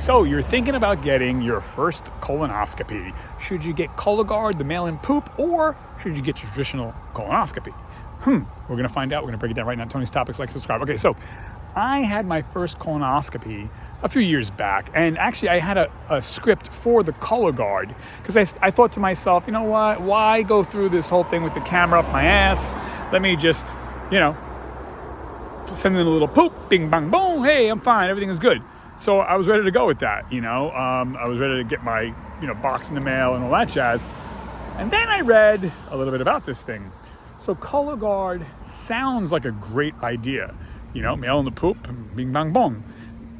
So you're thinking about getting your first colonoscopy. Should you get Colorguard, the mail-in poop, or should you get your traditional colonoscopy? We're going to find out. We're going to break it down right now. Tony's Topics, like, subscribe. Okay, so I had my first colonoscopy a few years back, and actually I had a script for the Colorguard because I thought to myself, you know what, why go through this whole thing with the camera up my ass? Let me just, send in a little poop, bing, bang, boom, hey, I'm fine, everything is good. So I was ready to go with that, I was ready to get my, box in the mail and all that jazz. And then I read a little bit about this thing. So Colorguard sounds like a great idea, mail in the poop, bing, bang, boom.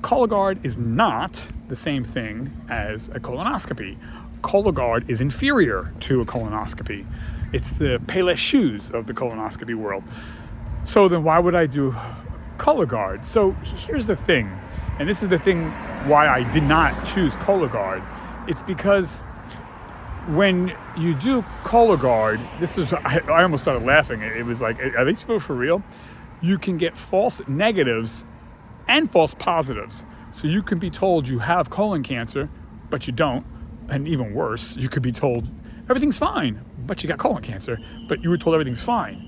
Colorguard is not the same thing as a colonoscopy. Colorguard is inferior to a colonoscopy. It's the Payless shoes of the colonoscopy world. So then why would I do Colorguard? So here's the thing, and this is the thing why I did not choose Colorguard. It's because when you do Colorguard, I almost started laughing. It was like, are these people for real? You can get false negatives and false positives. So you can be told you have colon cancer, but you don't. And even worse, you could be told everything's fine, but you got colon cancer, but you were told everything's fine.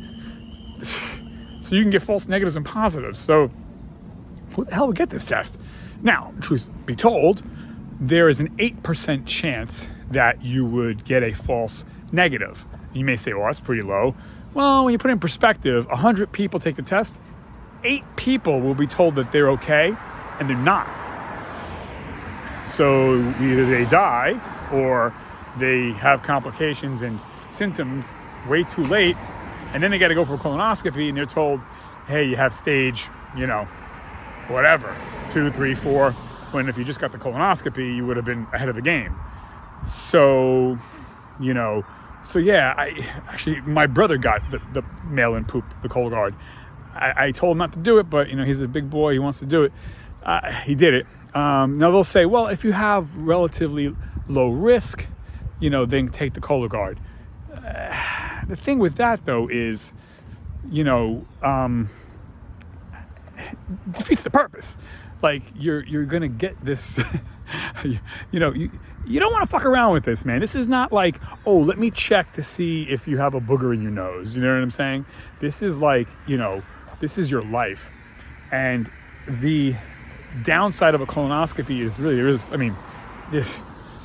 So you can get false negatives and positives. So who the hell would get this test? Now, truth be told, there is an 8% chance that you would get a false negative. You may say, well, that's pretty low. Well, when you put it in perspective, 100 people take the test, 8 people will be told that they're okay, and they're not. So either they die or they have complications and symptoms way too late, and then they got to go for a colonoscopy, and they're told, hey, you have stage, whatever, 2, 3, 4, when if you just got the colonoscopy, you would have been ahead of the game. So, my brother got the mail-in poop, the Colorguard. I told him not to do it, but, he's a big boy, he wants to do it. He did it. Now they'll say, well, if you have relatively low risk, then take the Colorguard. The thing with that, though, is, defeats the purpose. Like, you're going to get this, you don't want to fuck around with this, man. This is not like, oh, let me check to see if you have a booger in your nose. You know what I'm saying? This is like, this is your life. And the downside of a colonoscopy is really,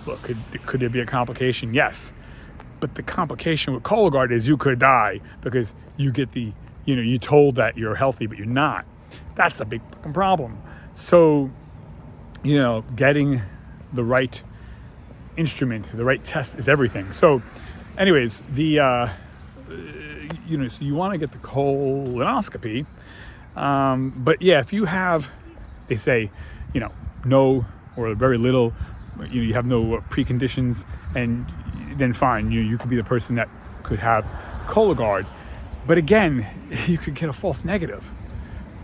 look, could there be a complication? Yes. But the complication with Colorguard is you could die because you get you told that you're healthy, but you're not. That's a big fucking problem. So, getting the right instrument, the right test is everything. So anyways, so you want to get the colonoscopy. But yeah, if you have, they say, no or very little, you have no preconditions, and then fine, you could be the person that could have Colorguard. But again, you could get a false negative.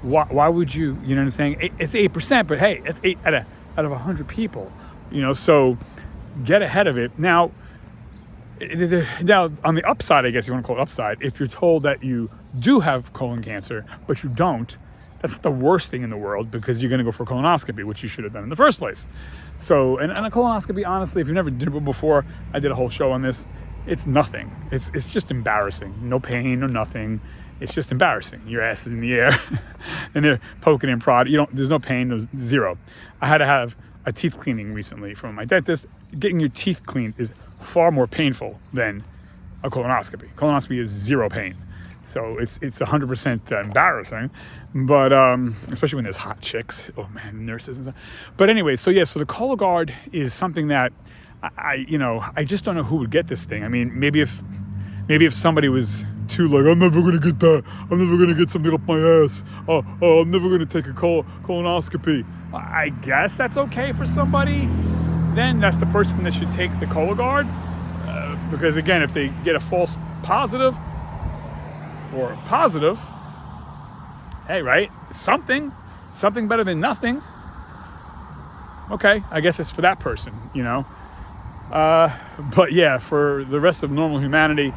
Why would you, you know what I'm saying? It's 8%, but hey, it's 8 out of 100 people, so get ahead of it. Now, on the upside, I guess you want to call it upside, if you're told that you do have colon cancer, but you don't, that's not the worst thing in the world, because you're going to go for a colonoscopy, which you should have done in the first place. So, and a colonoscopy, honestly, if you've never did one before, I did a whole show on this, it's nothing. It's just embarrassing. No pain, no nothing. It's just embarrassing. Your ass is in the air and they're poking and prodding. There's no pain, no, zero. I had to have a teeth cleaning recently from my dentist. Getting your teeth cleaned is far more painful than a colonoscopy. Colonoscopy is zero pain. So it's 100% embarrassing, but especially when there's hot chicks. Oh man, nurses and stuff. But anyway, so the Colorguard is something that I just don't know who would get this thing. I mean, maybe if somebody was too like, I'm never gonna get that. I'm never gonna get something up my ass. Oh, I'm never gonna take a colonoscopy. I guess that's okay for somebody. Then that's the person that should take the Colorguard, because again, if they get a false positive or positive, hey, right? Something better than nothing. Okay, I guess it's for that person, But yeah, for the rest of normal humanity,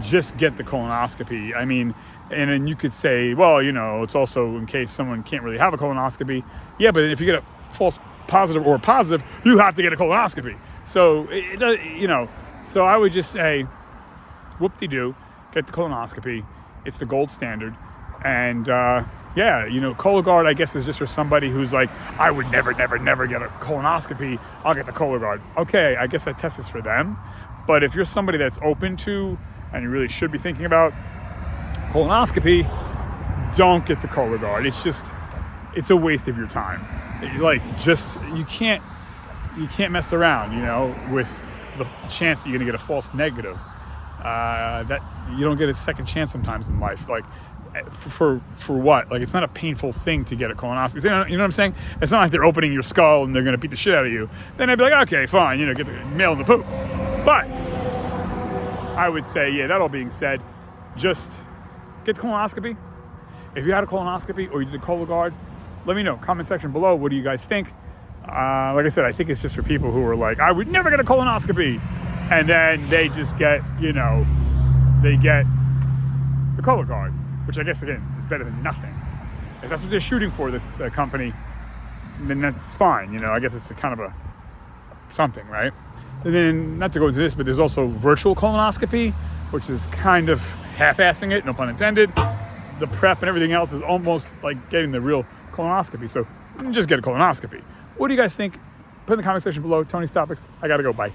just get the colonoscopy. I mean, and then you could say, well, it's also in case someone can't really have a colonoscopy. Yeah, but if you get a false positive or positive, you have to get a colonoscopy. So, so I would just say, whoop-de-doo, get the colonoscopy. It's the gold standard. And Colorguard, I guess, is just for somebody who's like, I would never get a colonoscopy. I'll get the Colorguard. Okay, I guess that test is for them. But if you're somebody that's open to, and you really should be thinking about colonoscopy, don't get the Colorguard. It's a waste of your time. You can't mess around, with the chance that you're gonna get a false negative. That you don't get a second chance sometimes in life. Like, for what? Like, it's not a painful thing to get a colonoscopy. You know what I'm saying? It's not like they're opening your skull and they're gonna beat the shit out of you. Then I'd be like, okay, fine, get the nail in the poop. But I would say, that all being said, just get the colonoscopy. If you had a colonoscopy or you did a Colorguard, let me know. Comment section below. What do you guys think? Like I said, I think it's just for people who are like, I would never get a colonoscopy. And then they just get, they get the Colorguard, which I guess, again, is better than nothing. If that's what they're shooting for, this company, then that's fine. I guess it's a kind of a something, right? And then, not to go into this, but there's also virtual colonoscopy, which is kind of half-assing it, no pun intended. The prep and everything else is almost like getting the real colonoscopy. So just get a colonoscopy. What do you guys think? Put in the comment section below. Tony's Topics. I gotta go. Bye.